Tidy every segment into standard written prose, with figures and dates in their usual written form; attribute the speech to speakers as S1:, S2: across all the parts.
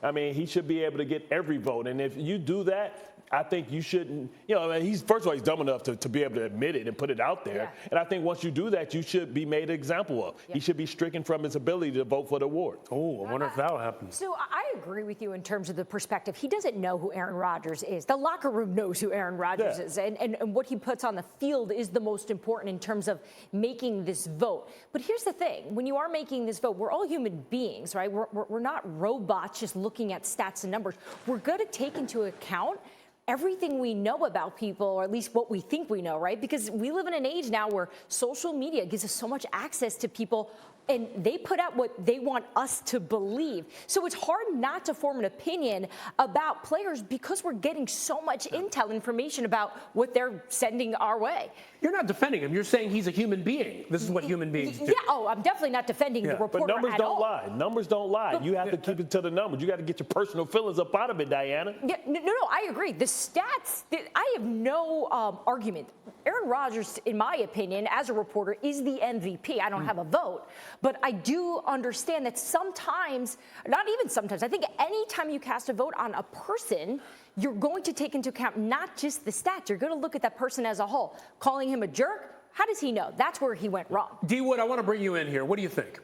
S1: I mean, he should be able to get every vote. And if you do that, I think you shouldn't, I mean, first of all, he's dumb enough to be able to admit it and put it out there. Yeah. And I think once you do that, you should be made an example of. Yeah. He should be stricken from his ability to vote for the award.
S2: Oh, I wonder if that'll happen.
S3: So I agree with you in terms of the perspective. He doesn't know who Aaron Rodgers is. The locker room knows who Aaron Rodgers is. And what he puts on the field is the most important in terms of making this vote. But here's the thing. When you are making this vote, we're all human beings, right? We're not robots just looking at stats and numbers. We're going to take into account everything we know about people, or at least what we think we know, right? Because we live in an age now where social media gives us so much access to people, and they put out what they want us to believe. So it's hard not to form an opinion about players because we're getting so much intel information about what they're sending our way.
S2: You're not defending him. You're saying he's a human being. This is what human beings do.
S3: Yeah, I'm definitely not defending the reporter.
S1: But numbers
S3: at
S1: don't
S3: all.
S1: lie. Numbers don't lie. You have to keep it to the numbers. You got to get your personal feelings up out of it, Dianna.
S3: Yeah, no, I agree. The stats, I have no argument. Aaron Rodgers, in my opinion, as a reporter, is the MVP. I don't have a vote. But I do understand that sometimes, not even sometimes, I think anytime you cast a vote on a person, you're going to take into account not just the stats. You're going to look at that person as a whole. Calling him a jerk, how does he know? That's where he went wrong.
S2: D. Wood, I want to bring you in here. What do you think?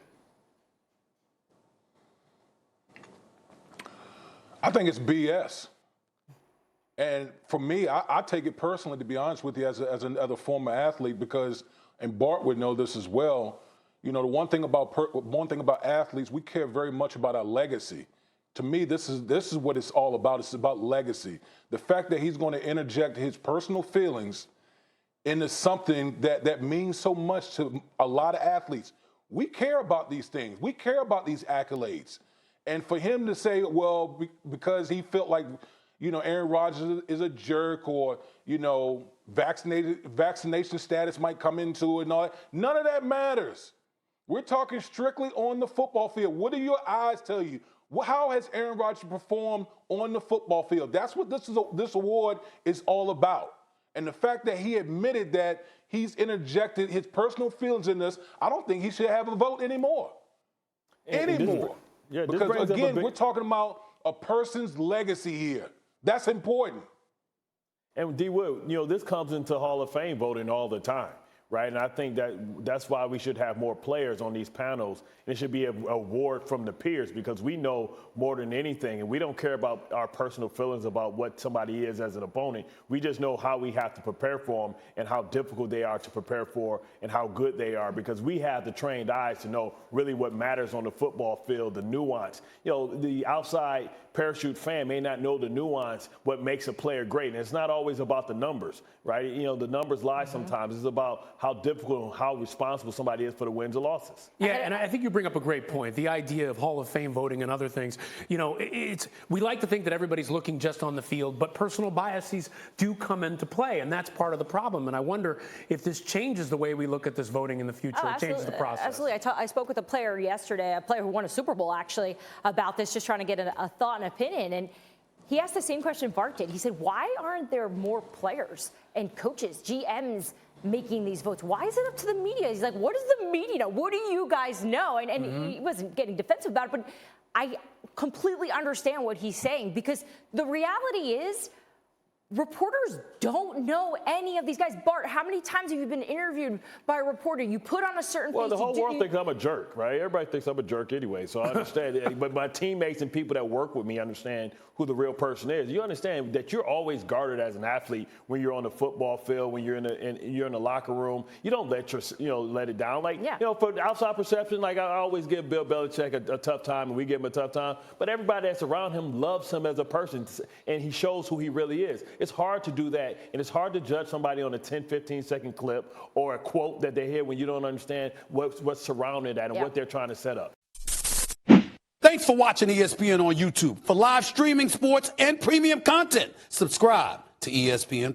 S4: I think it's BS. And for me, I take it personally, to be honest with you, as another former athlete, because, and Bart would know this as well, the one thing about athletes, we care very much about our legacy. To me, this is what it's all about. It's about legacy. The fact that he's going to interject his personal feelings into something that means so much to a lot of athletes. We care about these things. We care about these accolades. And for him to say, well, because he felt like, Aaron Rodgers is a jerk, or, vaccination status might come into it and all that, none of that matters. We're talking strictly on the football field. What do your eyes tell you? How has Aaron Rodgers performed on the football field? That's what this award is all about. And the fact that he admitted that he's interjected his personal feelings in this, I don't think he should have a vote anymore. Because, again, we're talking about a person's legacy here. That's important.
S1: And D. Wood, this comes into Hall of Fame voting all the time, right? And I think that's why we should have more players on these panels. And it should be an award from the peers, because we know more than anything, and we don't care about our personal feelings about what somebody is as an opponent. We just know how we have to prepare for them and how difficult they are to prepare for and how good they are, because we have the trained eyes to know really what matters on the football field, the nuance. The outside parachute fan may not know the nuance, what makes a player great. And it's not always about the numbers, right? The numbers lie sometimes. It's about how difficult and how responsible somebody is for the wins or losses.
S2: Yeah, and I think you bring up a great point. The idea of Hall of Fame voting and other things. We like to think that everybody's looking just on the field, but personal biases do come into play, and that's part of the problem. And I wonder if this changes the way we look at this voting in the future. It changes the process.
S3: Absolutely. I spoke with a player yesterday, a player who won a Super Bowl, actually, about this, just trying to get a thought and opinion. And he asked the same question Bart did. He said, why aren't there more players and coaches, GMs, making these votes? Why is it up to the media? He's like, what does the media know? What do you guys know? And he wasn't getting defensive about it, but I completely understand what he's saying, because the reality is reporters don't know any of these guys. Bart, how many times have you been interviewed by a reporter? You put on a certain
S1: Well,
S3: face.
S1: the whole world thinks I'm a jerk, right? Everybody thinks I'm a jerk anyway, so I understand. But my teammates and people that work with me understand who the real person is. You understand that you're always guarded as an athlete when you're on the football field, when you're in the locker room. You don't let let it down. For the outside perception, I always give Bill Belichick a tough time, and we give him a tough time. But everybody that's around him loves him as a person, and he shows who he really is. It's hard to do that, and it's hard to judge somebody on a 10, 15-second clip or a quote that they hear when you don't understand what's surrounding that and what they're trying to set up.
S5: Thanks for watching ESPN on YouTube. For live streaming, sports, and premium content, subscribe to ESPN+.